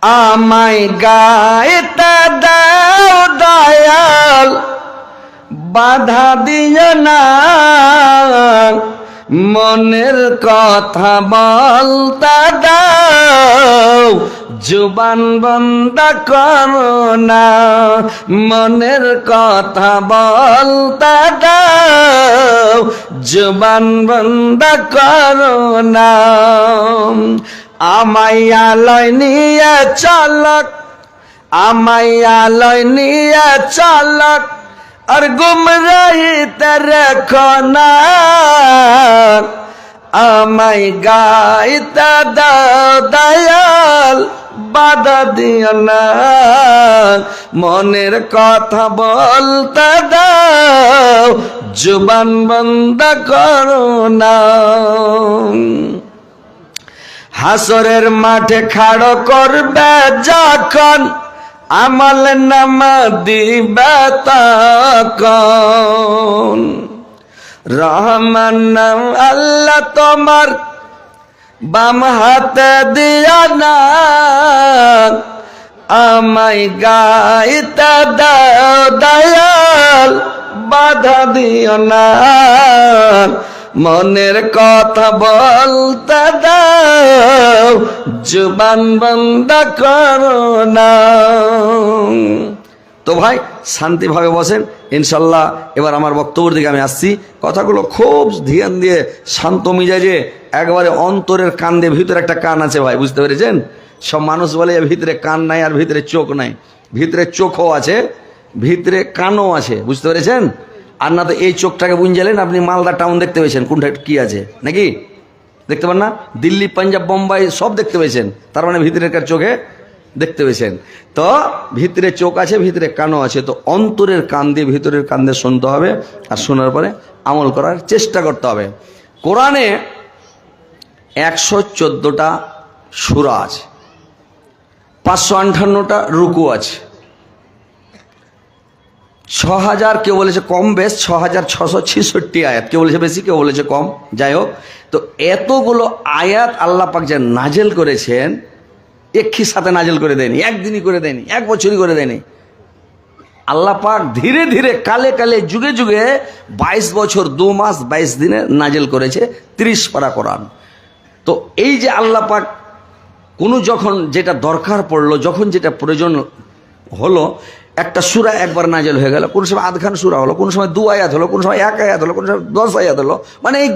আমায় গাইতে দাও দয়াল, বাধা দিও না, মনের কথা বলতে দাও, জুবান বন্ধ করো না, মনের কথা বলতে দাও, জুবান বন্ধ করো না। আমায় আলোয় নিয়ে চলক, আমায় আলোয় নিয়ে চলক, আর গুমরাহিতে রেখো না, আমায় গাইতে দাও দয়াল, বাধা দিও না, মনের কথা বলতে দাও, জুবান বন্ধ করো না। হাসরের মাঠে খাড়ো করবে যখন, আমল নামা দিবে তখন, রহমান নাম আল্লাহ তোমার বাম হাতে দিও না, আমায় গাইতে দাও দয়াল, বাধা দিও না, মনের কথা বলতে দাও, জুবান বন্ধ করো না। তো ভাই শান্তিভাবে বসেন, ইনশাল্লাহ এবার আমার বক্তব্যের দিকে আমি আসছি। কথাগুলো খুব ধ্যান দিয়ে শান্ত মিজাজে একবারে অন্তরের কান দিয়ে, ভিতরে একটা কান আছে ভাই, বুঝতে পেরেছেন? সব মানুষ বলে ভিতরে কান নাই আর ভিতরে চোখ নাই, ভিতরে চোখও আছে, ভিতরে কানও আছে, বুঝতে পেরেছেন? আর না তো এই চোখটাকে বুঝলেন আপনি মালদা টাউন দেখতে পেয়েছেন, কোনটা কি আছে নাকি দেখতে পান না? দিল্লি, পাঞ্জাব, বোম্বাই সব দেখতে পেয়েছেন, তার মানে ভিতরের চোখে দেখতে পেয়েছেন। তো ভিতরে চোখ আছে, ভিতরে কানও আছে, তো অন্তরের কান দিয়ে ভিতরের কান দিয়ে শুনতে হবে, আর শোনার পরে আমল করার চেষ্টা করতে হবে। কোরআনে 114টা সূরা আছে, 558টা রুকু আছে, 6000, কেউ বলেছে কম বেশ 6666 আয়াত, কেউ বলেছে বেশি, কেউ বলেছে কম, যাই হোক। তো এতগুলো আয়াত আল্লাহ পাক যে নাজেল করেছেন, একই সাথে নাজেল করে দেয়নি, একদিনই করে দেয়নি, এক বছরই করে দেয়নি। আল্লাহ পাক ধীরে ধীরে কালে কালে যুগে যুগে 22 বছর 2 মাস 22 দিনে নাজেল করেছে 30 পারা কোরআন। তো এই যে আল্লাহ পাক কোনো যখন যেটা দরকার পড়লো, যখন যেটা প্রয়োজন হলো, একটা সূরা একবার নাজেল হয়ে গেল, কোন সময় আধখান সূরা হলো, কোন সময় 2 আয়াত হলো, কোন সময় 1 আয়াত হলো, কোন সময় 10 আয়াত হলো, মানে এই